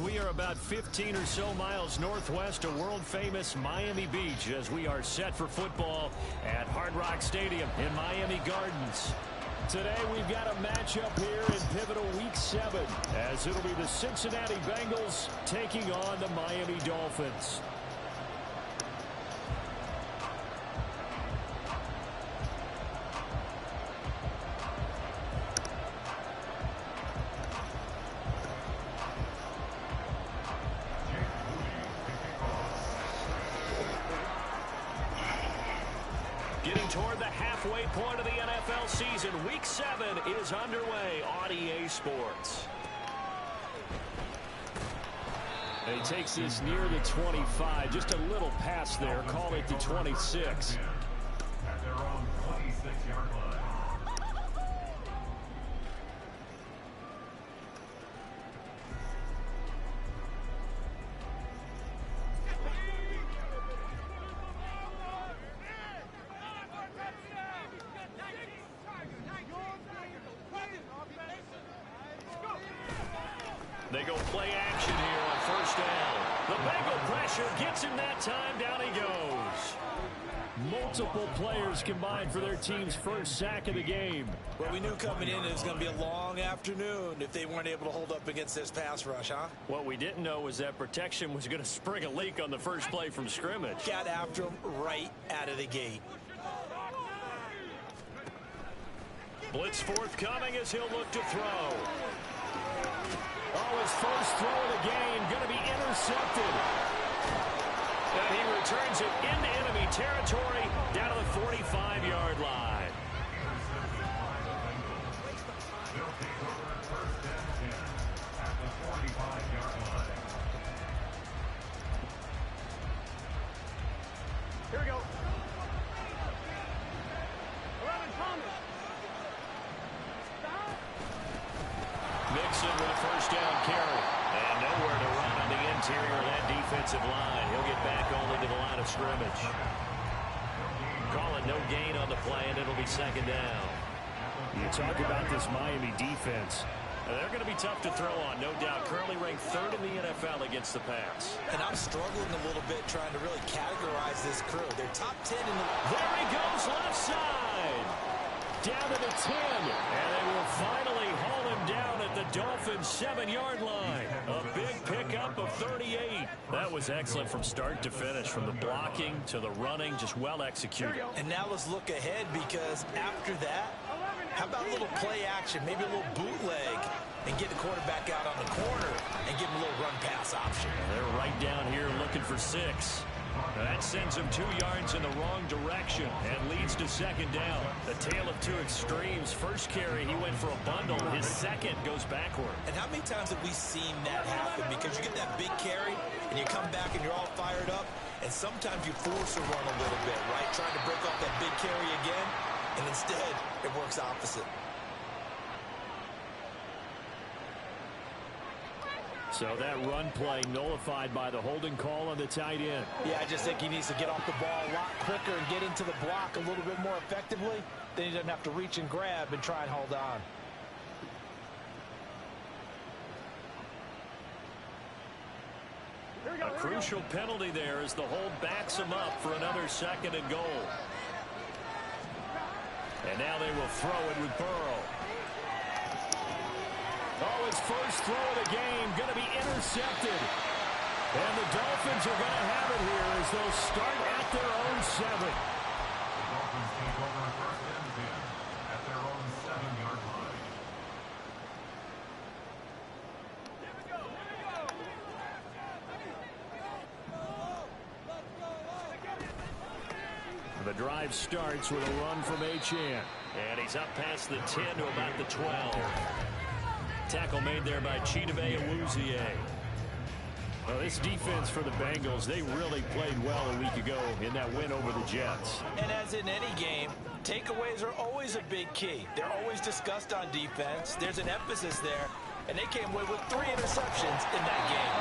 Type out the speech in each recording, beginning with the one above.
We are about 15 or so miles northwest of world-famous Miami Beach as we are set for football at Hard Rock Stadium in Miami Gardens. Today we've got a matchup here in pivotal Week 7 as it'll be the Cincinnati Bengals taking on the Miami Dolphins. Getting toward the halfway point of the NFL season, Week 7 is underway on EA Sports. And he takes this near the 25, just a little pass there, call it the 26. At their own 26-yard line. They go play action here on first down. The Bengal pressure gets him that time. Down he goes. Multiple players combined for their team's first sack of the game. Well, we knew coming in it was going to be a long afternoon if they weren't able to hold up against this pass rush, huh? What we didn't know was that protection was going to spring a leak on the first play from scrimmage. Got after him right out of the gate. Blitz forthcoming as he'll look to throw. Oh, his first throw of the game going to be intercepted. And he returns it into enemy territory down to the 45-yard line. They'll take over at first and 10 at the 45-yard line. Here we go. 11 Thomas. Mixon with a first down carry. And nowhere to run on the interior of that defensive line. He'll get back only to the line of scrimmage. Call it no gain on the play, and it'll be second down. You talk about this Miami defense. They're going to be tough to throw on, no doubt. Currently ranked 3rd in the NFL against the pass. And I'm struggling a little bit trying to really categorize this crew. They're top 10 in the... There he goes, left side. Down to the 10. And they will finally haul him down at the Dolphins' 7-yard line. A big pickup of 38. That was excellent from start to finish, from the blocking to the running, just well executed. And now let's look ahead, because after that, how about a little play action, maybe a little bootleg, and get the quarterback out on the corner and give him a little run-pass option. They're right down here looking for 6. That sends him 2 yards in the wrong direction and leads to second down. The tale of two extremes. First carry, he went for a bundle. His second goes backward. And how many times have we seen that happen? Because you get that big carry, and you come back and you're all fired up, and sometimes you force a run a little bit, right? Trying to break off that big carry again, and instead it works opposite. So that run play nullified by the holding call on the tight end. Yeah, I just think he needs to get off the ball a lot quicker and get into the block a little bit more effectively. Then he doesn't have to reach and grab and try and hold on. A crucial penalty there as the hold backs him up for another 2nd and goal. And now they will throw it with Burrow. Oh, his first throw of the game going to be intercepted. And the Dolphins are going to have it here as they'll start at their own 7. The Dolphins take over first and 10 at their own 7-yard line. The drive starts with a run from Achane. And he's up past the 10 to about the 12. Tackle made there by Chidobe Awuzie. Well, this defense for the Bengals, they really played well a week ago in that win over the Jets. And as in any game, takeaways are always a big key. They're always discussed on defense. There's an emphasis there, and they came away with 3 interceptions in that game.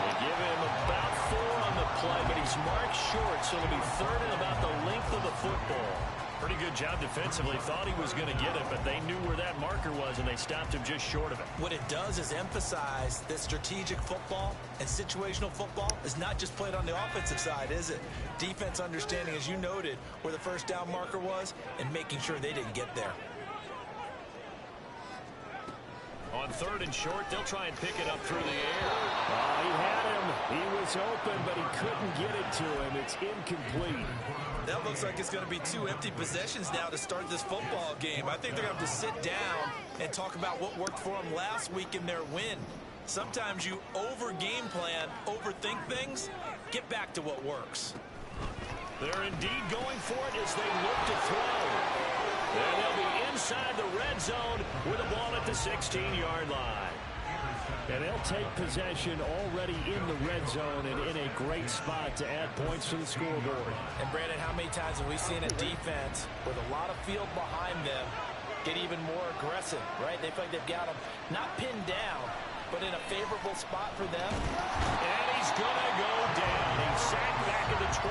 They give him about 4 on the play, but he's marked short, so it'll be 3rd and about the length of the football. Pretty good job defensively. Thought he was going to get it, but they knew where that marker was, and they stopped him just short of it. What it does is emphasize that strategic football and situational football is not just played on the offensive side, is it? Defense understanding, as you noted, where the first down marker was and making sure they didn't get there. On 3rd and short, they'll try and pick it up through the air. He had him. He was open, but he couldn't get it to him. It's incomplete. That looks like it's going to be 2 empty possessions now to start this football game. I think they're going to have to sit down and talk about what worked for them last week in their win. Sometimes you over-game plan, overthink things. Get back to what works. They're indeed going for it as they look to throw. And they'll be inside the red zone with a ball at the 16-yard line. And they'll take possession already in the red zone and in a great spot to add points to the scoreboard. And, Brandon, how many times have we seen a defense with a lot of field behind them get even more aggressive, right? They feel like they've got them not pinned down, but in a favorable spot for them. And he's going to go down. He's sacked back at the 24.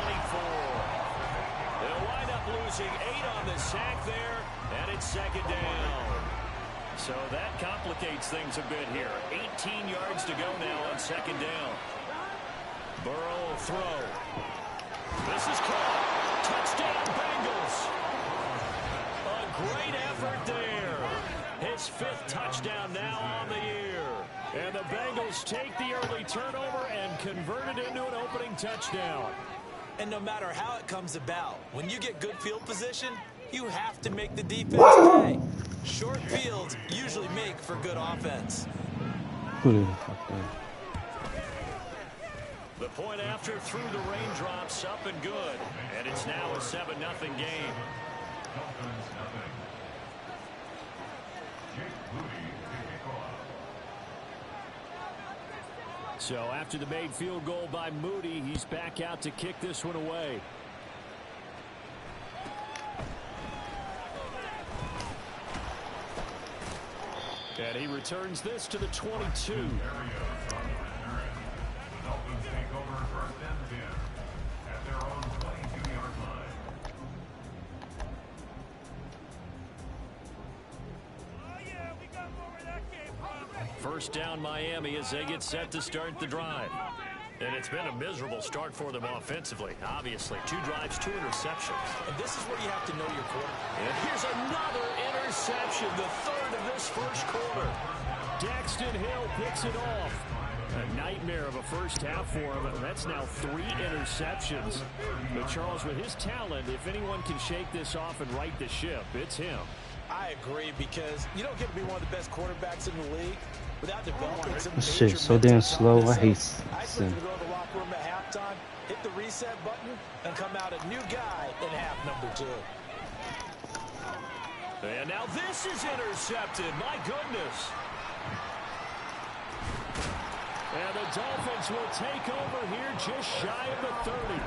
They'll wind up losing 8 on the sack there, and it's 2nd down. So that complicates things a bit here. 18 yards to go now on 2nd down. Burrow will throw. This is caught. Touchdown, Bengals. A great effort there. His 5th touchdown now on the year. And the Bengals take the early turnover and convert it into an opening touchdown. And no matter how it comes about, when you get good field position, you have to make the defense pay. Short fields usually make for good offense. The point after through the raindrops, up and good. And it's now a 7-0 game. So after the made field goal by Moody, he's back out to kick this one away. And he returns this to the 22. The Dolphins take over 1st and 10 at their own 22-yard line. First down Miami as they get set to start the drive. And it's been a miserable start for them offensively. Obviously, 2 drives, 2 interceptions. And this is where you have to know your quarterback. And here's another interception, the 3rd of this first quarter. Daxton Hill picks it off. A nightmare of a first half for him. That's now 3 interceptions. But Charles, with his talent, if anyone can shake this off and right the ship, it's him. I agree, because you don't get to be one of the best quarterbacks in the league without developing some This major shit's so damn mental slow. I toughness. hate I expect him to go to the locker room at halftime, hit the reset button, and come out a new guy in half number 2. And now this is intercepted. My goodness. And the Dolphins will take over here just shy of the 30.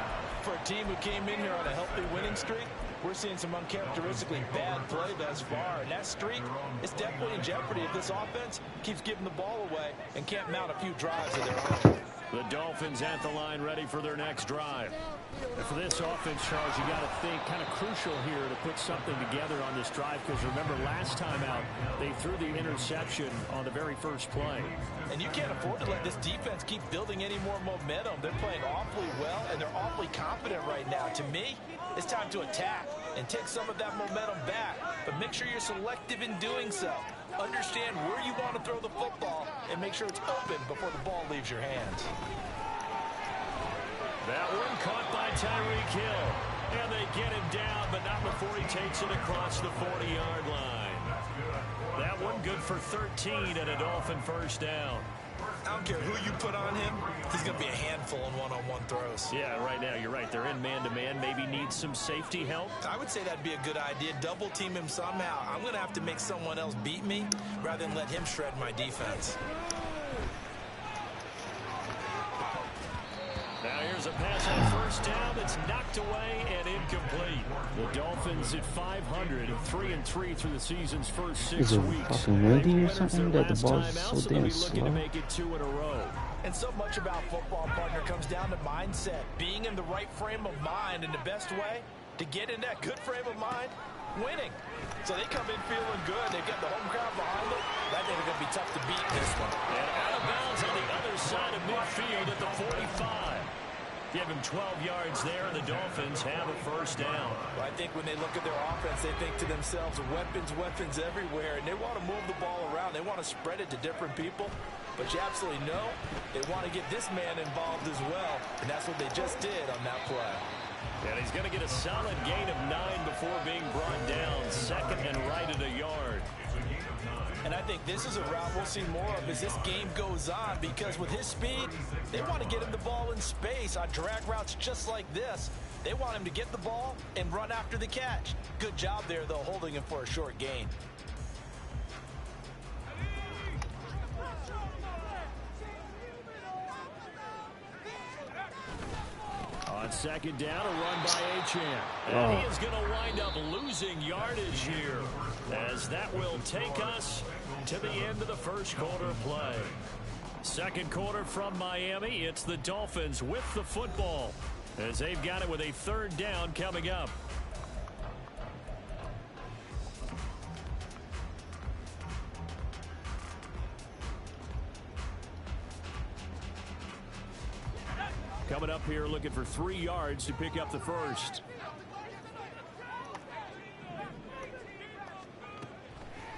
For a team who came in here on a healthy winning streak, we're seeing some uncharacteristically bad play thus far. And that streak is definitely in jeopardy if this offense keeps giving the ball away and can't mount a few drives of their own. The Dolphins at the line ready for their next drive. And for this offense, Charles, you got to think kind of crucial here to put something together on this drive, because remember last time out they threw the interception on the very first play. And you can't afford to let this defense keep building any more momentum. They're playing awfully well, and they're awfully confident right now. To me, it's time to attack and take some of that momentum back, but make sure you're selective in doing so. Understand where you want to throw the football and make sure it's open before the ball leaves your hands. That one caught by Tyreek Hill. And they get him down, but not before he takes it across the 40-yard line. That one good for 13 and a Dolphin first down. I don't care who you put on him, he's going to be a handful in one-on-one throws. Yeah, right now you're right. They're in man-to-man. Maybe needs some safety help. I would say that'd be a good idea. Double team him somehow. I'm going to have to make someone else beat me rather than let him shred my defense. There's a pass on first down that's knocked away and incomplete. The Dolphins at 500, 3-3 through the season's first 6 Is it weeks. fucking windy or something that the ball's Out, so so they'll damn be looking to slow? make it 2 in a row. And so much about football, partner, comes down to mindset. Being in the right frame of mind, and the best way to get in that good frame of mind, winning. So they come in feeling good. They've got the home crowd behind them. I think they're going to be tough to beat in this one. And out of bounds on the other side of midfield at the 45. Give him 12 yards there, and the Dolphins have a first down. Well, I think when they look at their offense, they think to themselves, weapons everywhere, and they want to move the ball around. They want to spread it to different people. But you absolutely know they want to get this man involved as well, and that's what they just did on that play. And he's going to get a solid gain of 9 before being brought down. Second and right at a yard. And I think this is a route we'll see more of as this game goes on, because with his speed, they want to get him the ball in space on drag routes just like this. They want him to get the ball and run after the catch. Good job there, though, holding him for a short gain. On second down, a run by Achane. And he is going to wind up losing yardage here, as that will take us to the end of the first quarter play. Second quarter from Miami. It's the Dolphins with the football, as they've got it with a third down coming up. Coming up here, looking for 3 yards to pick up the first.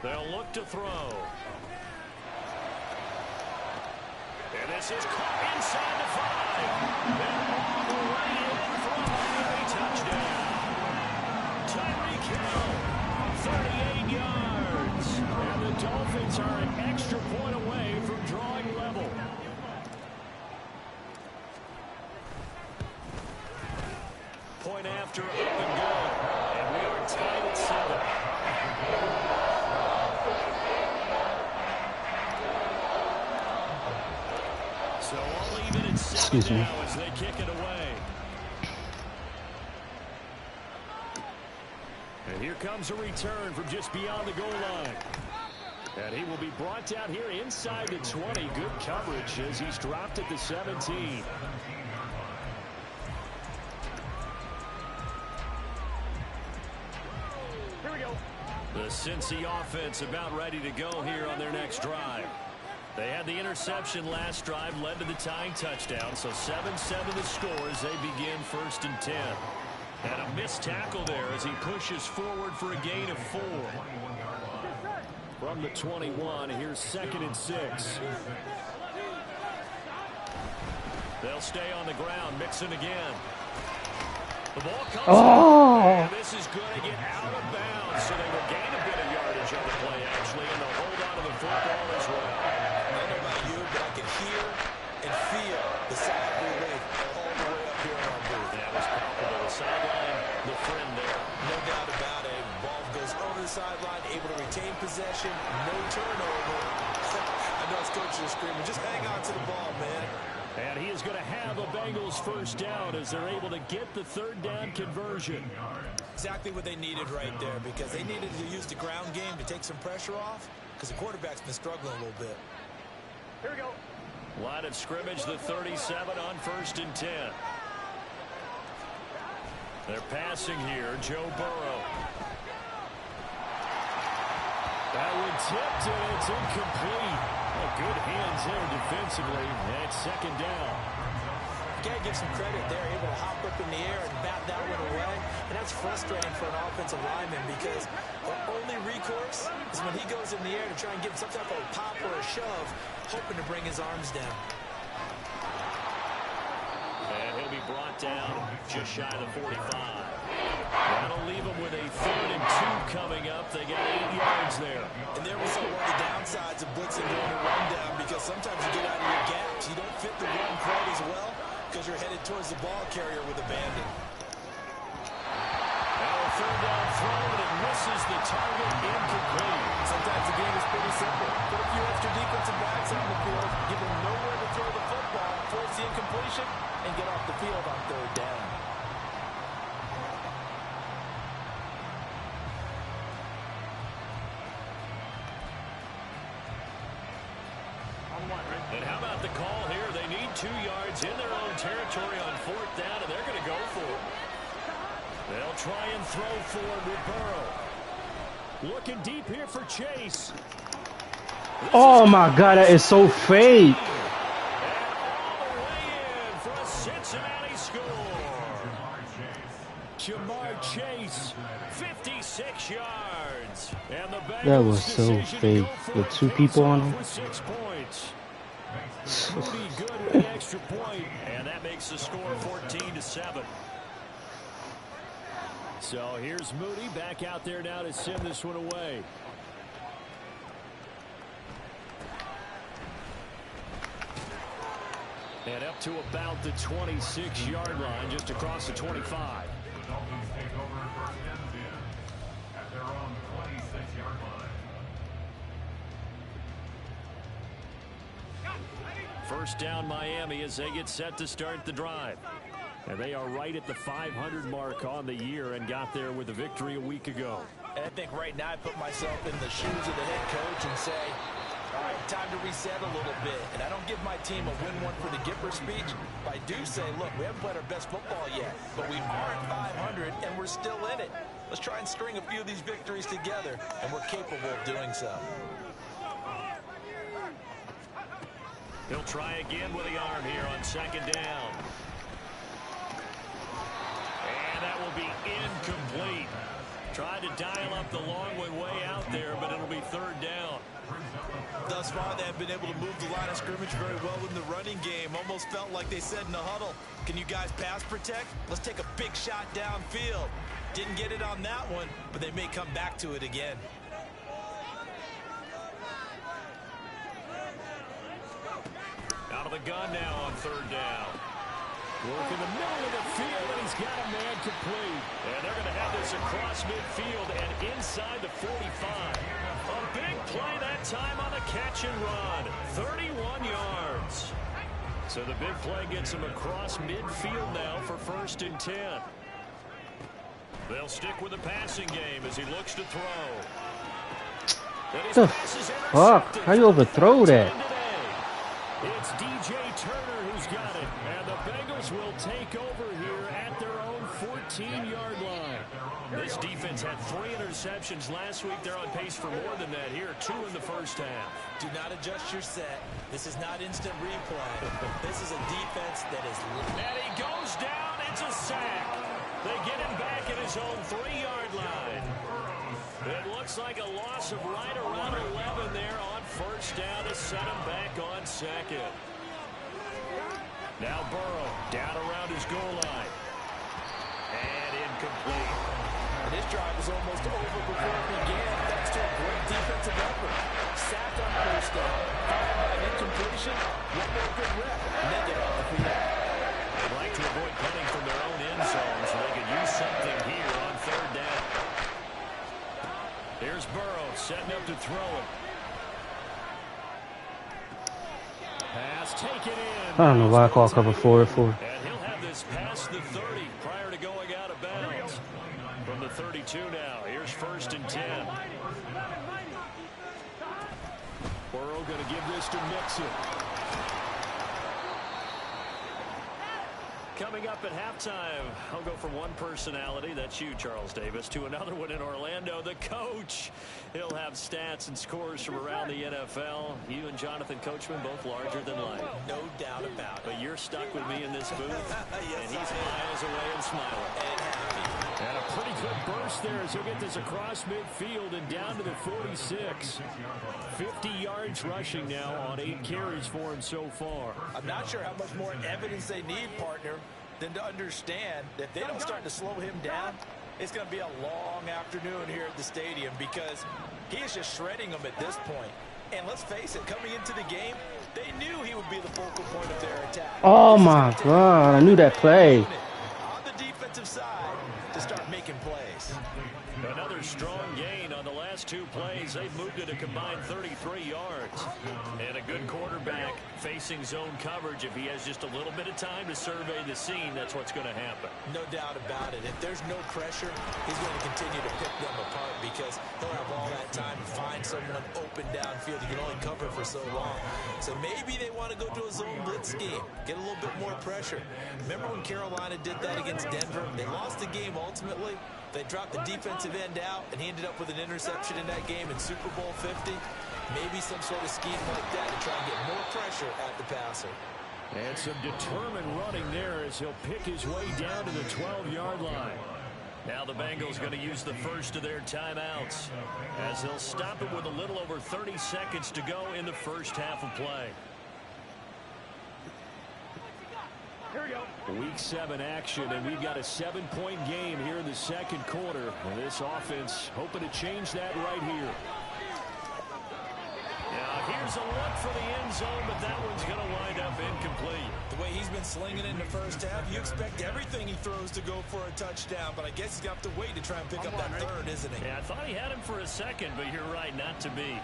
They'll look to throw. And this is caught inside the 5. And all the way in for a Miami touchdown. Tyreek Hill, 38 yards. And the Dolphins are an extra point away from drawing level. Point after, up and good. And we are tied at 7. So all even at 7 now as they kick it away. And here comes a return from just beyond the goal line. And he will be brought down here inside the 20. Good coverage as he's dropped at the 17. The Cincy offense about ready to go here on their next drive. They had the interception last drive, led to the tying touchdown, so 7-7 the score as they begin 1st and 10. And a missed tackle there as he pushes forward for a gain of 4. From the 21, here's 2nd and 6. They'll stay on the ground, Mixon again. The ball comes out, and this is going to get out of bounds, so they will gain a bit of yardage on the play, actually, and they'll hold on to the football as well. I don't know about you, but I can hear and feel the sigh of relief all the way up here in our booth. That was palpable. The sideline, the friend there. No doubt about it. Ball goes over the sideline, able to retain possession, no turnover. I know his coaches are screaming, just hang on to the ball, man. And he is going to have a Bengals first down as they're able to get the third down conversion. Exactly what they needed right there, because they needed to use the ground game to take some pressure off, because the quarterback's been struggling a little bit. Here we go. Line of scrimmage, the 37 on 1st and 10. They're passing here, Joe Burrow. That one tipped, and it's incomplete. Good hands there defensively. And it's 2nd down. You got to give some credit there, able to hop up in the air and bat that one away. And that's frustrating for an offensive lineman, because the only recourse is when he goes in the air to try and give some type of a pop or a shove, hoping to bring his arms down. And he'll be brought down just shy of the 45. That'll leave them with a 3rd and 2 coming up. They got 8 yards there. And there was one of the downsides of blitzing during a rundown, because sometimes you get out of your gaps. You don't fit the run quite as well because you're headed towards the ball carrier with abandon. Now a 3rd down throw, and it misses misses the target, incomplete. Sometimes the game is pretty simple. Put a few extra defensive backs on the field, give them nowhere to throw the football, force the incompletion, and get off the field on third down. And how about the call here? They need 2 yards in their own territory on fourth down, and they're going to go for it. They'll try and throw for it with Burrow. Looking deep here for Chase. Oh my God, that is so fake. And all the way in for a Cincinnati score. Jamar Chase, 56 yards. And the Bengals That was so fake. With 2 people on him. 6 points. Moody good with the extra point, and that makes the score 14-7. So here's Moody back out there now to send this one away. And up to about the 26-yard line, just across the 25. The Dolphins take over first and 10 at their own 26-yard line. First down Miami as they get set to start the drive. And they are right at the 500 mark on the year and got there with a victory a week ago. And I think right now I put myself in the shoes of the head coach and say, all right, time to reset a little bit. And I don't give my team a win one for the Gipper speech. But I do say, look, we haven't played our best football yet, but we are at 500 and we're still in it. Let's try and string a few of these victories together, and we're capable of doing so. He'll try again with the arm here on second down. And that will be incomplete. Tried to dial up the long one way out there, but it'll be third down. Thus far, they have been able to move the line of scrimmage very well in the running game. Almost felt like they said in the huddle, can you guys pass protect? Let's take a big shot downfield. Didn't get it on that one, but they may come back to it again. Out of the gun now on third down. Work in the middle of the field, and he's got a man complete. And they're going to have this across midfield and inside the 45. A big play that time on the catch and run. 31 yards. So the big play gets him across midfield now for first and 10. They'll stick with the passing game as he looks to throw. What the fuck? How you overthrow that? It's DJ Turner who's got it. And the Bengals will take over here at their own 14-yard line. This defense had 3 interceptions last week. They're on pace for more than that here. 2 in the first half. Do not adjust your set. This is not instant replay. This is a defense that is... And he goes down. It's a sack. They get him back at his own 3-yard line. It looks like a loss of right around 11 there on first down to set him back on second. Now Burrow down around his goal line. And incomplete. And this drive was almost over before it began, thanks to a great defensive effort. Sacked on first down, followed by an incompletion, one more good rep, and then get off the field. They'd like to avoid punting from their own end zone so they could use something here on third down. Here's Burrow setting up to throw it. Pass taken in. I don't know why I call cover 4 for. And he'll have this past the 30 prior to going out of bounds. From the 32 now, here's first and 10. Burrow going to give this to Mixon. Coming up at halftime, I'll go from one personality, that's you, Charles Davis, to another one in Orlando, the coach. He'll have stats and scores from around the NFL. You and Jonathan Coachman, both larger than life. No doubt about it. But you're stuck with me in this booth, Yes, and he's miles away and smiling. And happy. And a pretty good burst there as he'll get this across midfield and down to the 46. 50 yards rushing now on 8 carries for him so far. I'm not sure how much more evidence they need, partner, than to understand that if they don't start to slow him down, it's going to be a long afternoon here at the stadium because he is just shredding them at this point. And let's face it, coming into the game, they knew he would be the focal point of their attack. Oh my God, I knew that play. On the defensive side to start making plays. Another strong last two plays, they've moved it a combined 33 yards. And a good quarterback facing zone coverage, if he has just a little bit of time to survey the scene, that's what's going to happen. No doubt about it. If there's no pressure, he's going to continue to pick them apart because he'll have all that time to find someone open downfield. You can only cover for so long. So maybe they want to go to a zone blitz scheme, get a little bit more pressure. Remember when Carolina did that against Denver? They lost the game ultimately. They dropped the defensive end out, and he ended up with an interception in that game in Super Bowl 50. Maybe some sort of scheme like that to try and get more pressure at the passer. And some determined running there as he'll pick his way down to the 12-yard line. Now the Bengals going to use the first of their timeouts as they'll stop it with a little over 30 seconds to go in the first half of play. Here we go. Week 7 action, and we've got a 7-point game here in the second quarter. And this offense hoping to change that right here. Now here's a look for the end zone, but that one's going to wind up incomplete. The way he's been slinging in the first half, you expect everything he throws to go for a touchdown, but I guess he's got to wait to try and pick up that third, isn't he? Yeah, I thought he had him for a second, but you're right, not to be.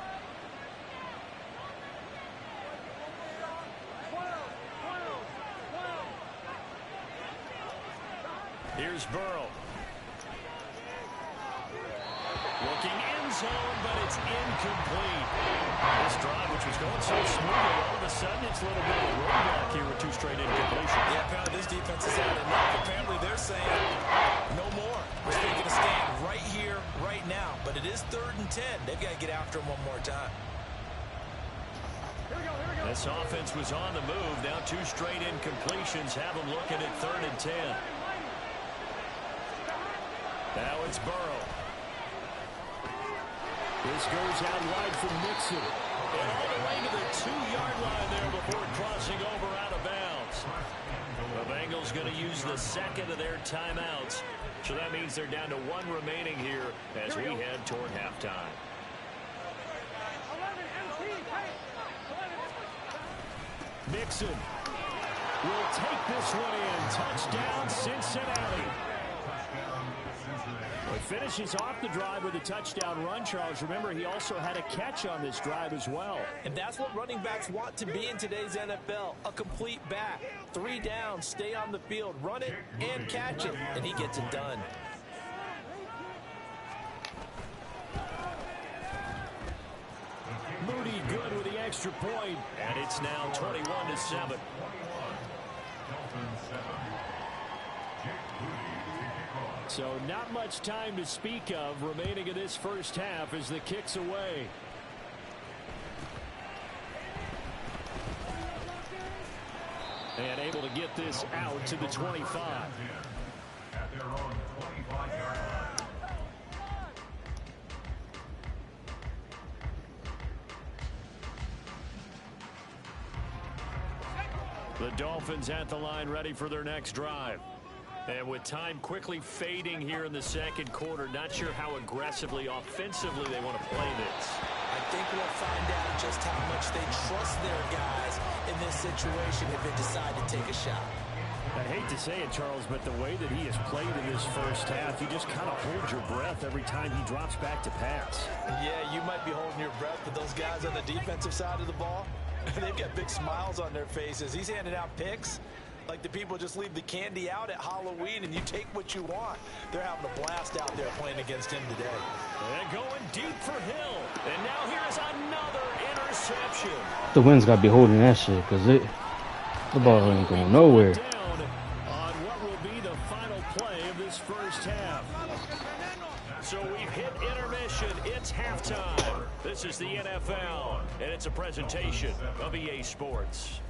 Here's Burrow. Looking end zone, but it's incomplete. This drive, which was going so smoothly, all of a sudden it's a little bit of a roadblock here with 2 straight incompletions. Yeah, apparently this defense has had enough. Apparently they're saying no more. We're still going to stand right here, right now. But it is 3rd and 10. They've got to get after him one more time. Here we go, here we go. This offense was on the move. Now 2 straight incompletions have them looking at 3rd and 10. Now it's Burrow. This goes out wide for Mixon. And all the way to the 2-yard line there before crossing over out of bounds. The Bengals going to use the second of their timeouts. So that means they're down to 1 remaining here as we head toward halftime. 11 MT, hey, 11. Mixon will take this one in. Touchdown, Cincinnati. He finishes off the drive with a touchdown run, Charles. Remember, he also had a catch on this drive as well. And that's what running backs want to be in today's NFL, a complete back. 3 downs, stay on the field, run it, and catch it, and he gets it done. Moody good with the extra point, and it's now 21-7. So not much time to speak of remaining in this first half as the kick's away. And able to get this out to the 25. At their own 25-yard line. The Dolphins at the line ready for their next drive. And with time quickly fading here in the second quarter, not sure how aggressively, offensively they want to play this. I think we'll find out just how much they trust their guys in this situation if they decide to take a shot. I hate to say it, Charles, but the way that he has played in this first half, you just kind of hold your breath every time he drops back to pass. Yeah, you might be holding your breath, but those guys on the defensive side of the ball, they've got big smiles on their faces. He's handing out picks like the people just leave the candy out at Halloween and you take what you want. They're having a blast out there playing against him today. And going deep for Hill. And now here's another interception. The wind's got to be holding that shit because the ball ain't going nowhere. Down on what will be the final play of this first half. So we've hit intermission. It's halftime. This is the NFL, and it's a presentation of EA Sports.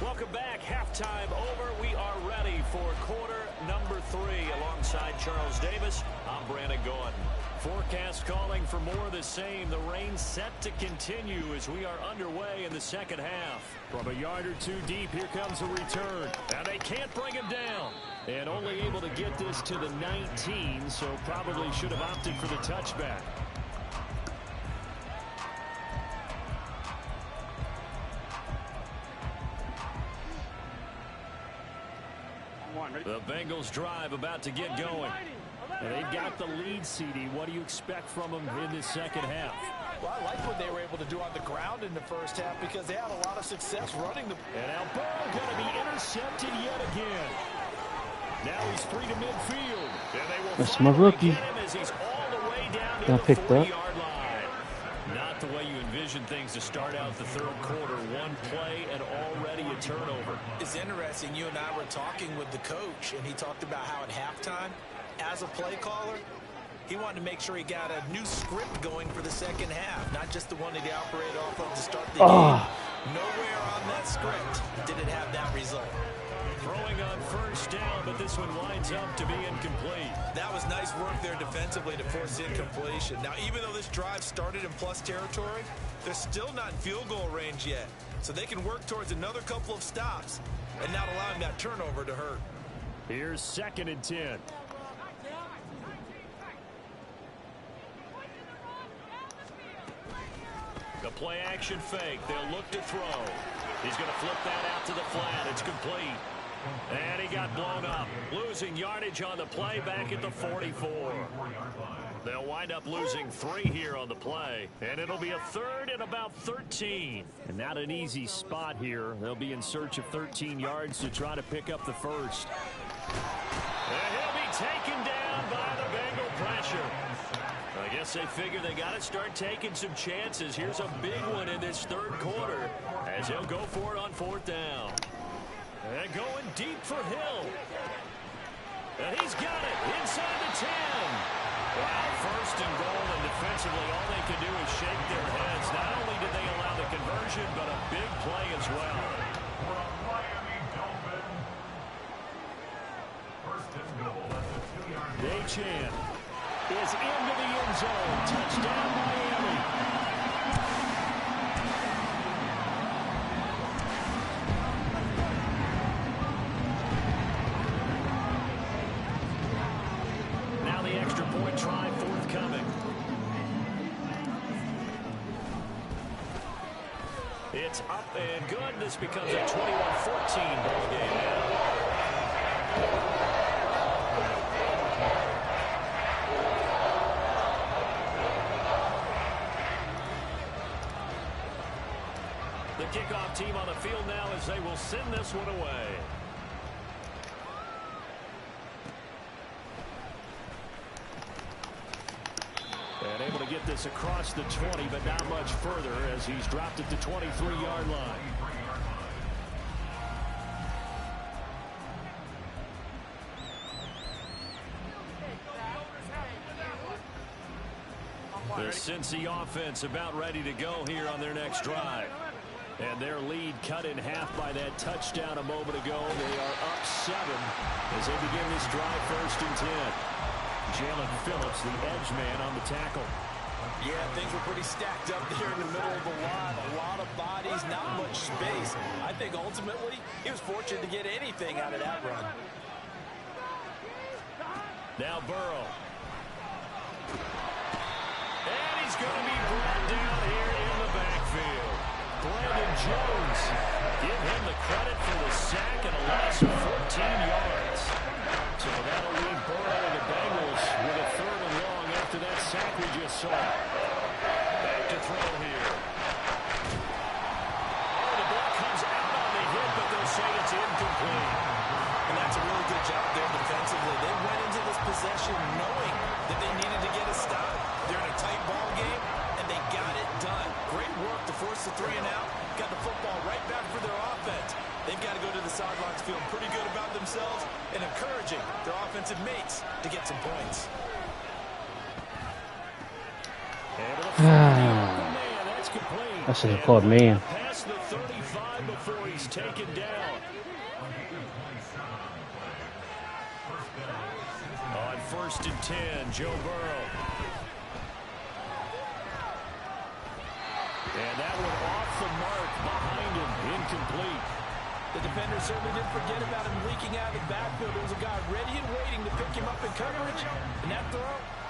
Welcome back. Halftime over. We are ready for quarter number 3. Alongside Charles Davis, I'm Brandon Gordon. Forecast calling for more of the same. The rain set to continue as we are underway in the second half. From a yard or 2 deep, here comes a return. And they can't bring him down. And only able to get this to the 19, so probably should have opted for the touchback. The Bengals drive about to get going. And they've got the lead, CD. What do you expect from them in this second half? Well, I like what they were able to do on the ground in the first half because they had a lot of success running the... And now Burrow going to be intercepted yet again. Now he's free to midfield. And they will That's my rookie. get him as he's all the way down to Got the picked up. 40-yard line. Not the way you envision things to start out the third quarter. One play and already a turnover. It's interesting. You and I were talking with the coach, and he talked about how at halftime, as a play caller, he wanted to make sure he got a new script going for the second half, not just the one that he operated off of to start the game. Nowhere on that script did it have that result. Throwing on first down, but this one winds up to be incomplete. That was nice work there defensively to force incompletion. Now, even though this drive started in plus territory, they're still not in field goal range yet. So they can work towards another couple of stops and not allowing that turnover to hurt. Here's 2nd and 10. The play action fake. They'll look to throw. He's going to flip that out to the flat. It's complete. And he got blown up. Losing yardage on the play back at the 44. They'll wind up losing 3 here on the play. And it'll be a 3rd and about 13. And not an easy spot here. They'll be in search of 13 yards to try to pick up the first. And he'll be taken down by the Bengal pressure. I guess they figure they got to start taking some chances. Here's a big one in this third quarter as he'll go for it on 4th down. And going deep for Hill. And he's got it inside the 10. Wow, 1st and goal, and defensively all they can do is shake their heads. Not only did they allow the conversion, but a big play as well. Miami Dolphins. 1st and goal at the 2-yard line. Dachan is into the end zone. Touchdown, Miami. Now the extra point try forthcoming. It's up and good. This becomes a 21-14 ball game now. The kickoff team on the field now as they will send this one away. And able to get this across the 20, but not much further as he's dropped at the 23-yard line. The Cincy offense about ready to go here on their next drive. And their lead cut in half by that touchdown a moment ago. They are up 7 as they begin this drive 1st and 10. Jalen Phillips, the edge man on the tackle. Yeah, things were pretty stacked up there in the middle of the line. A lot of bodies, not much space. I think ultimately he was fortunate to get anything out of that run. Now Burrow. And he's going to be brought down here in the backfield. Brandon Jones, give him the credit for the sack and a loss of 14 yards. So that'll leave Burrow and the Bengals with a 3rd and long after that sack we just saw. Back to throw here. Oh, the ball comes out on the hit, but they'll say it's incomplete. And that's a really good job there defensively. They went into this possession knowing that they needed to get a stop. They're in a tight ball game, and they got it done. Great work to force the 3 and out. Got the football right back for their offense. They've got to go to the sidelines feeling pretty good about themselves and encouraging their offensive mates to get some points. That's complete. I should have called man. Past the 35 before he's taken down. On 1st and 10, Joe Burrow. And that one off the mark behind him, incomplete. The defender certainly didn't forget about him leaking out of the backfield. There was a guy ready and waiting to pick him up in coverage, and that throw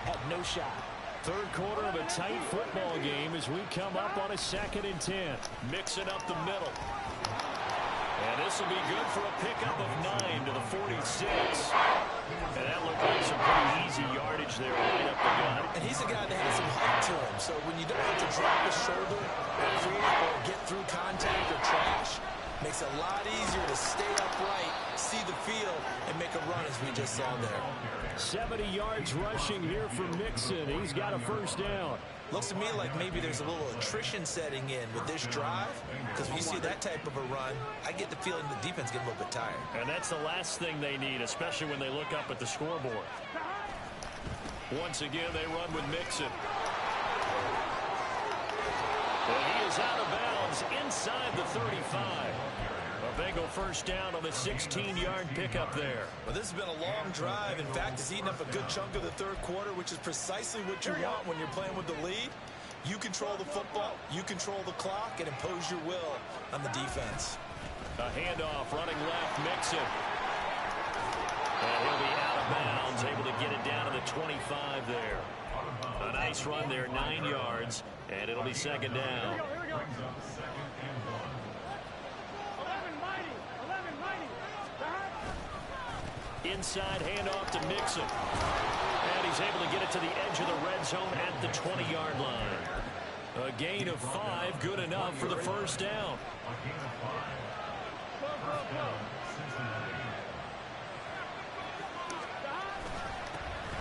had no shot. Third quarter of a tight football game as we come up on a 2nd and 10. Mixing up the middle. And this will be good for a pickup of 9 to the 46. And that looked like some pretty easy yardage there right up the gut. And he's a guy that has some height to him. So when you don't have to drop his shoulder or create or get through contact or trash, makes it a lot easier to stay upright, see the field, and make a run as we just saw there. 70 yards rushing here for Mixon. He's got a first down. Looks to me like maybe there's a little attrition setting in with this drive, because when you see that type of a run, I get the feeling the defense get a little bit tired. And that's the last thing they need, especially when they look up at the scoreboard. Once again, they run with Mixon. And he is out of bounds inside the 35. A Bengal first down on the 16-yard pickup there. Well, this has been a long drive. In fact, it's eaten up a good chunk of the third quarter, which is precisely what you want when you're playing with the lead. You control the football, you control the clock, and impose your will on the defense. A handoff, running left, Mixon. And he'll be out of bounds, able to get it down to the 25 there. A nice run there, 9 yards, and it'll be second down. Inside handoff to Mixon. And he's able to get it to the edge of the red zone at the 20-yard line. A gain of 5, good enough for the first down.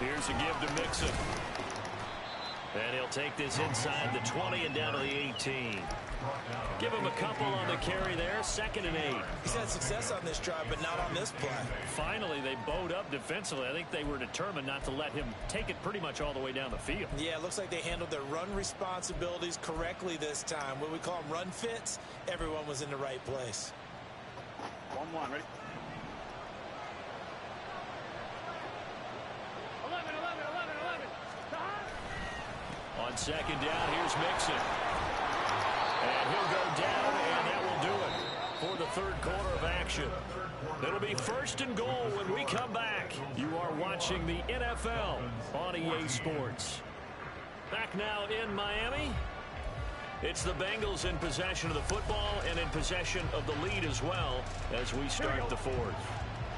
Here's a give to Mixon. And he'll take this inside the 20 and down to the 18. Give him a couple on the carry there. 2nd and 8. He's had success on this drive, but not on this play. Finally, they bowed up defensively. I think they were determined not to let him take it pretty much all the way down the field. Yeah, it looks like they handled their run responsibilities correctly this time. What we call them run fits, everyone was in the right place. 1-1, ready? 11. On second down, here's Mixon. And he'll go down, and that will do it for the third quarter of action. It'll be 1st and goal when we come back. You are watching the NFL on EA Sports. Back now in Miami. It's the Bengals in possession of the football and in possession of the lead as well as we start the fourth.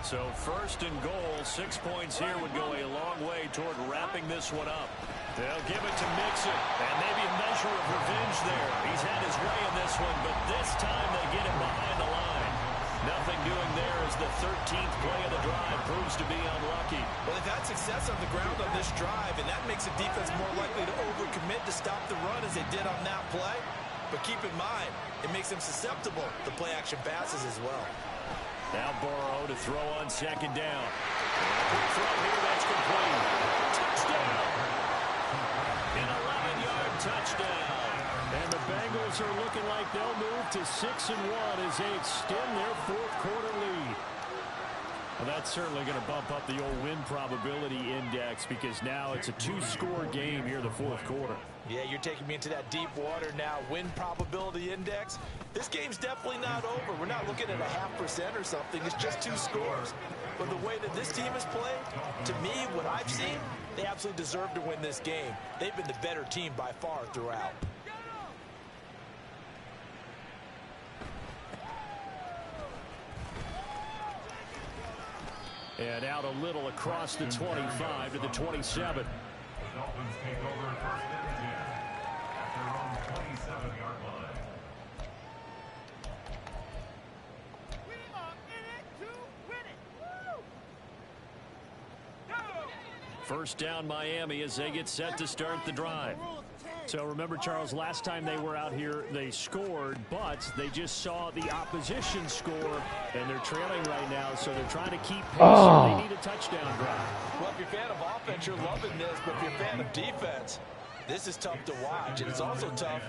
So 1st and goal, 6 points here would go a long way toward wrapping this one up. They'll give it to Mixon, and maybe a measure of revenge there. He's had his way in this one, but this time they get him behind the line. Nothing doing there as the 13th play of the drive proves to be unlucky. Well, they've had success on the ground on this drive, and that makes the defense more likely to overcommit to stop the run as they did on that play. But keep in mind, it makes them susceptible to play-action passes as well. Now Burrow to throw on second down. Quick throw here, that's complete. Touchdown! An 11-yard touchdown. And the Bengals are looking like they'll move to 6-1 as they extend their fourth quarter lead. Well, that's certainly going to bump up the old win probability index because now it's a 2-score game here in the fourth quarter. Yeah, you're taking me into that deep water now. Win probability index. This game's definitely not over. We're not looking at a 0.5% or something. It's just 2 scores. But the way that this team has played, to me, what I've seen, they absolutely deserve to win this game. They've been the better team by far throughout. And out a little across the 25 to the 27. The Dolphins take over 1st and 10 at their own 27-yard line. We are in it to win it. Woo! Go! First down Miami as they get set to start the drive. So remember, Charles, last time they were out here, they scored, but they just saw the opposition score, and they're trailing right now, so they're trying to keep pace. So they need a touchdown drive. Well, if you're a fan of offense, you're loving this, but if you're a fan of defense, this is tough to watch, and it's also tough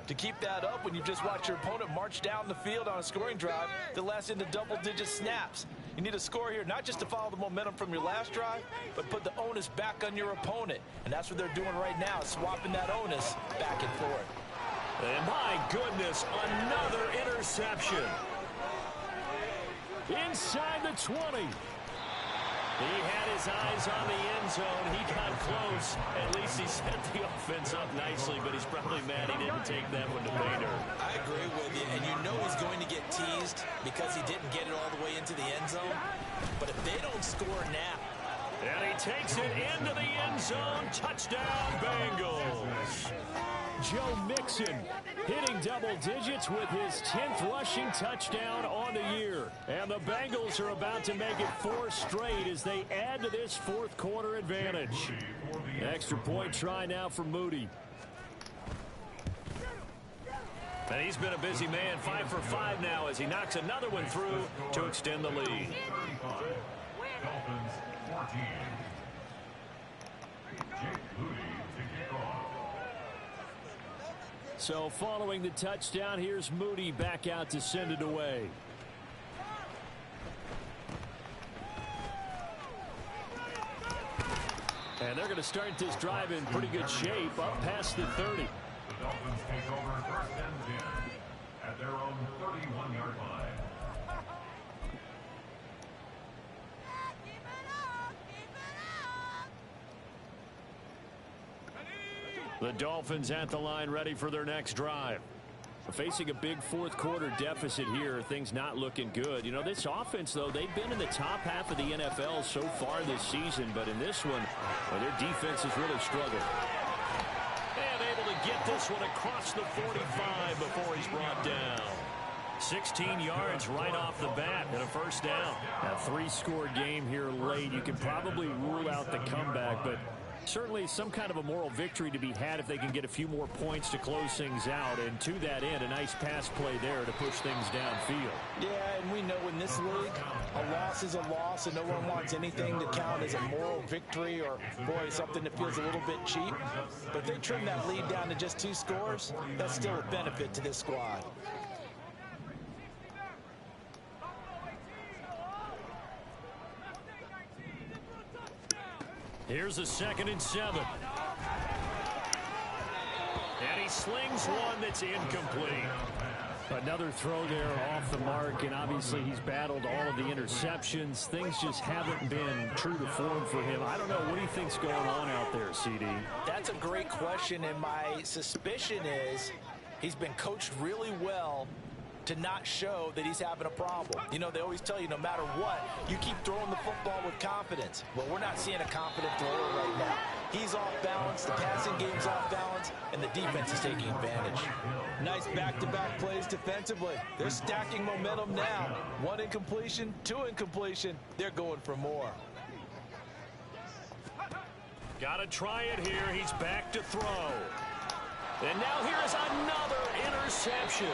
to keep that up when you just watch your opponent march down the field on a scoring drive that lasts into double-digit snaps. You need a score here, not just to follow the momentum from your last drive, but put the onus back on your opponent. And that's what they're doing right now, swapping that onus back and forth. And my goodness, another interception. Inside the 20. He had his eyes on the end zone. He got close. At least he set the offense up nicely, but he's probably mad he didn't take that one to pay dirt. I agree with you, and you know he's going to get teased because he didn't get it all the way into the end zone. But if they don't score now. And he takes it into the end zone. Touchdown, Bengals. Joe Mixon hitting double digits with his 10th rushing touchdown on the year. And the Bengals are about to make it 4 straight as they add to this fourth quarter advantage. Extra point try now for Moody. And he's been a busy man, 5 for 5 now as he knocks another one through to extend the lead. Dolphins 14. So following the touchdown, here's Moody back out to send it away. And they're going to start this drive in pretty good shape, up past the 30. The Dolphins take over first and 10 at their own 31-yard line. The Dolphins at the line ready for their next drive. Facing a big fourth quarter deficit here, things not looking good. You know, this offense, though, they've been in the top half of the NFL so far this season, but in this one, well, their defense has really struggled. And able to get this one across the 45 before he's brought down. 16 yards right off the bat and a first down. A 3-score game here late. You can probably rule out the comeback, but certainly some kind of a moral victory to be had if they can get a few more points to close things out. And to that end, a nice pass play there to push things downfield. Yeah, and we know in this league, a loss is a loss, and no one wants anything to count as a moral victory or, boy, something that feels a little bit cheap. But if they trim that lead down to just 2 scores, that's still a benefit to this squad. Here's a 2nd and 7. And he slings one that's incomplete. Another throw there off the mark, and obviously he's battled all of the interceptions. Things just haven't been true to form for him. I don't know. What do you think's going on out there, CD? That's a great question, and my suspicion is he's been coached really well to not show that he's having a problem. You know, they always tell you no matter what, you keep throwing the football with confidence. Well, we're not seeing a confident thrower right now. He's off balance, the passing game's off balance, and the defense is taking advantage. Nice back-to-back plays defensively. They're stacking momentum now. 1 incompletion, 2 incompletion. They're going for more. Got to try it here. He's back to throw. And now here's another interception.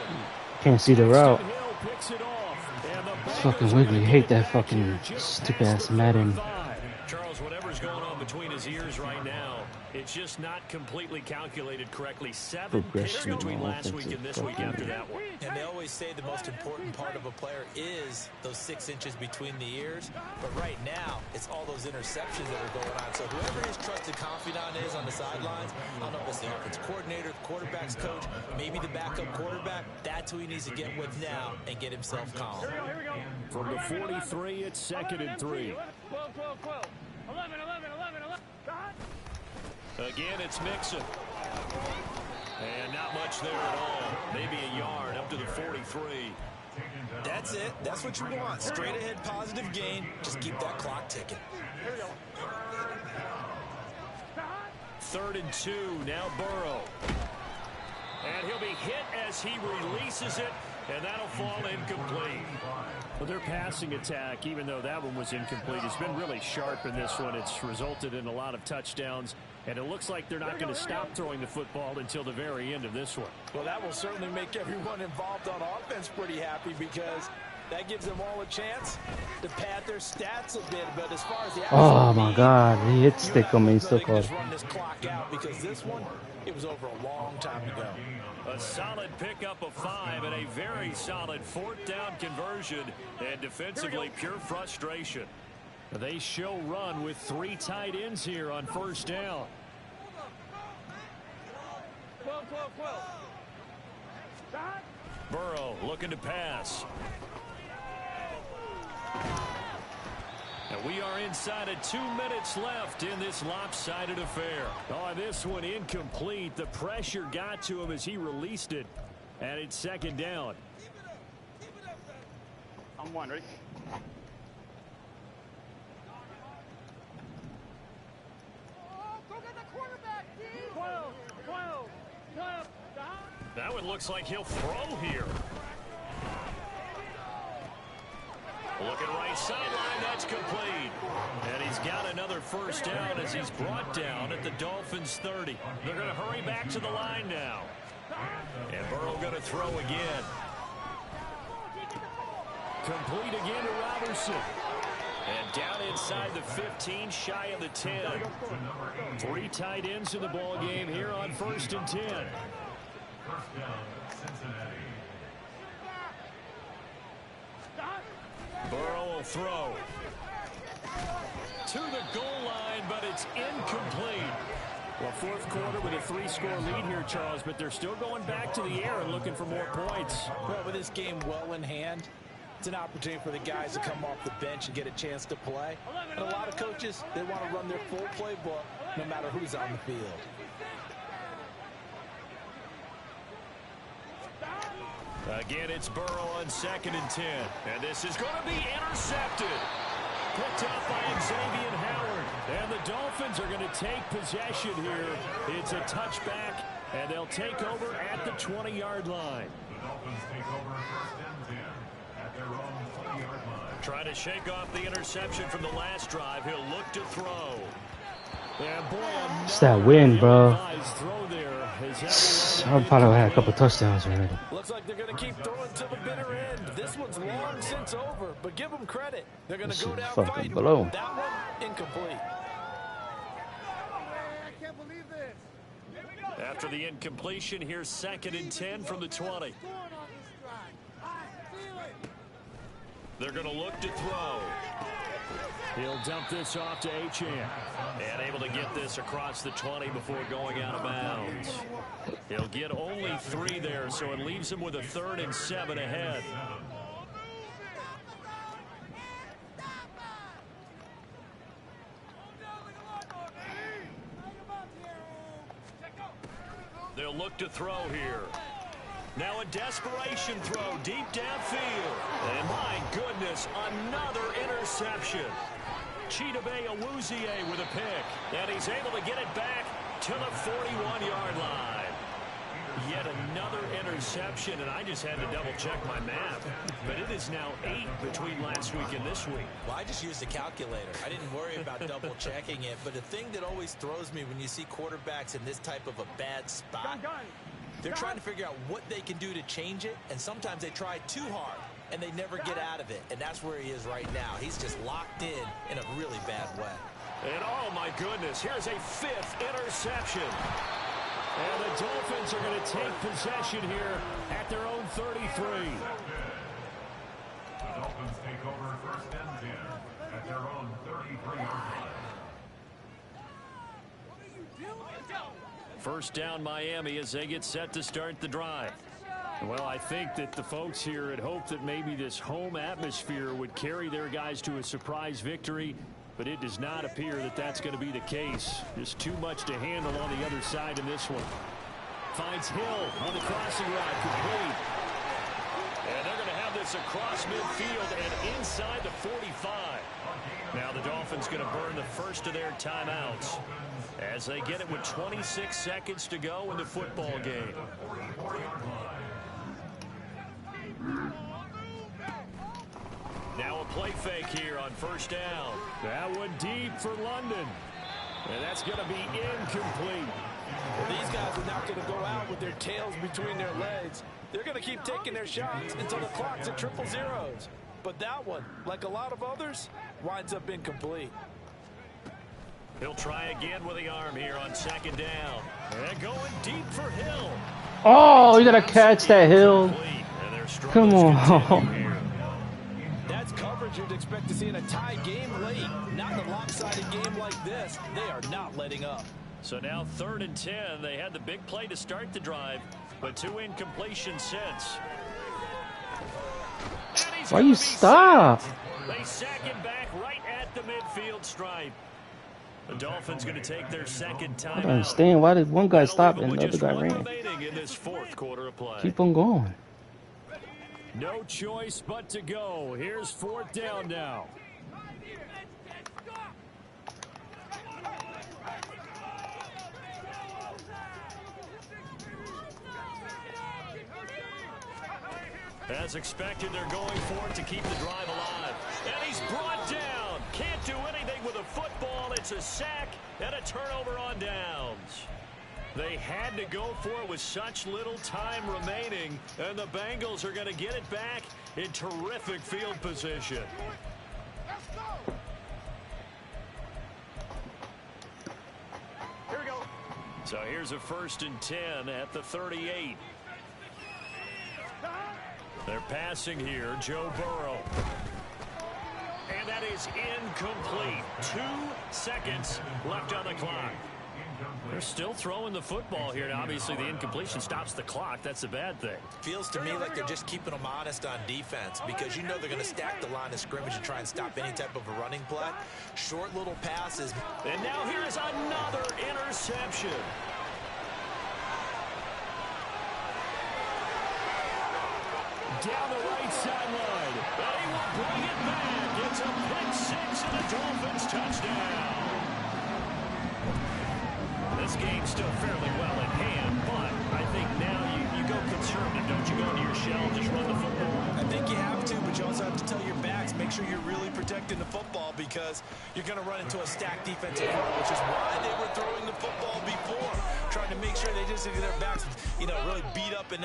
Can't see the route. Picks it off, and the It's fucking wiggly. Hate that fucking stupid ass Madden. Charles, whatever's going on between his ears right now, it's just not completely calculated correctly. 7 picks between last week and this week after that one. And they always say the most important part of a player is those 6 inches between the ears. But right now, it's all those interceptions that are going on. So whoever his trusted confidant is on the sidelines, I don't know if it's the offense coordinator, the quarterback's coach, maybe the backup quarterback, that's who he needs to get with now and get himself calm. Here we go. From the 43, it's 2nd and 3. 12, 12, 12. 11. Again, it's Mixon. And not much there at all. Maybe a yard up to the 43. That's it. That's what you want. Straight ahead positive gain. Just keep that clock ticking. 3rd and 2. Now Burrow. And he'll be hit as he releases it. And that'll fall incomplete. Well, their passing attack, even though that one was incomplete, has been really sharp in this one. It's resulted in a lot of touchdowns. And it looks like they're not going to stop throwing the football until the very end of this one. Well, that will certainly make everyone involved on offense pretty happy because that gives them all a chance to pad their stats a bit. But as far as the Oh my God, he hit stick on me so close. just run this clock out because this one, it was over a long time ago. A solid pickup of 5 and a very solid 4th down conversion. And defensively, pure frustration. They show run with 3 tight ends here on 1st down. 12. Burrow looking to pass. And we are inside of 2 minutes left in this lopsided affair. Oh, this one incomplete. The pressure got to him as he released it. And it's second down. I'm one, ready? Go get the quarterback, D! 12. That one looks like he'll throw here. Looking right sideline, that's complete. And he's got another first down as he's brought down at the Dolphins' 30. They're going to hurry back to the line now. And Burrow going to throw again. Complete again to Robertson. And down inside the 15, shy of the 10. 3 tight ends in the ball game here on 1st and 10. First down, Cincinnati. Burrow will throw. To the goal line, but it's incomplete. Well, 4th quarter with a 3-score lead here, Charles, but they're still going back to the air and looking for more points. Well, with this game well in hand, it's an opportunity for the guys to come off the bench and get a chance to play. And a lot of coaches, they want to run their full playbook no matter who's on the field. Again, it's Burrow on 2nd and 10. And this is going to be intercepted. Picked up by Xavier Howard. And the Dolphins are going to take possession here. It's a touchback, and they'll take over at the 20-yard line. The Dolphins take over 1st and 10 at their own 20-yard line. Trying to shake off the interception from the last drive. He'll look to throw. And boy, It's that win, bro. throw there. I probably had a couple touchdowns already. Looks like they're going to keep throwing to the bitter end. This one's long since over, but give them credit. They're going to go down fucking fighting. blown. That one, incomplete. I can't believe this. After the incompletion, here's 2nd and 10 from the 20. They're going to look to throw. He'll dump this off to Achane. And able to get this across the 20 before going out of bounds. He'll get only 3 there, so it leaves him with a 3rd and 7 ahead. They'll look to throw here. Now a desperation throw deep downfield. And my goodness, another interception. Chidobe Awuzie with a pick. And he's able to get it back to the 41-yard line. Yet another interception, and I just had to double-check my math. But it is now 8 between last week and this week. Well, I just used a calculator. I didn't worry about double-checking it. But the thing that always throws me when you see quarterbacks in this type of a bad spot, they're trying to figure out what they can do to change it, and sometimes they try too hard, and they never get out of it. And that's where he is right now. He's just locked in a really bad way. And oh, my goodness, here's a 5th interception. And the Dolphins are going to take possession here at their own 33. The Dolphins take over 1st and 10 at their own 33-yard line. First down Miami as they get set to start the drive. Well, I think that the folks here had hoped that maybe this home atmosphere would carry their guys to a surprise victory, but it does not appear that that's going to be the case. Just too much to handle on the other side in this one. Finds Hill on the crossing route, complete. And they're going to have this across midfield and inside the 45. Now the Dolphins going to burn the first of their timeouts as they get it with 26 seconds to go in the football game. Now a play fake here on first down. That one deep for London. And that's going to be incomplete. Well, these guys are not going to go out with their tails between their legs. They're going to keep taking their shots until the clock's at 0-0s. But that one, like a lot of others, winds up incomplete. He'll try again with the arm here on second down. And going deep for Hill. Oh, you got to catch that, Hill. Come on. That's coverage you'd expect to see in a tie game late. Not in a lopsided game like this. They are not letting up. So now 3rd and 10. They had the big play to start the drive, but 2 incompletions since. Why you stop? They sack him back right at the midfield stripe. The Dolphins going to take their second time I don't understand. Why did one guy stop and the other guy ran? In this fourth quarter of play. Keep on going. No choice but to go. Here's fourth down now. As expected, they're going for it to keep the drive alive. And he's brought down. Can't do anything with a football. It's a sack and a turnover on downs. They had to go for it with such little time remaining, and the Bengals are going to get it back in terrific field position. Here we go. So here's a 1st and 10 at the 38. They're passing here, Joe Burrow. And that is incomplete. 2 seconds left on the clock. They're still throwing the football here. Now, obviously, the incompletion stops the clock. That's a bad thing. Feels to me like they're just keeping them honest on defense because you know they're going to stack the line of scrimmage and try and stop any type of a running play. Short little passes. And now here is another interception. Down the right sideline. And he will bring it back. It's a pick 6 and a Dolphins touchdown. This game's still fairly well in hand, but I think now you go conservative, don't you? Go into your shell, just run the football. I think you have to, but you also have to tell your backs, make sure you're really protecting the football because you're going to run into a stacked defensive front, which is why they were throwing the football before, trying to make sure they just get their backs, really beat up and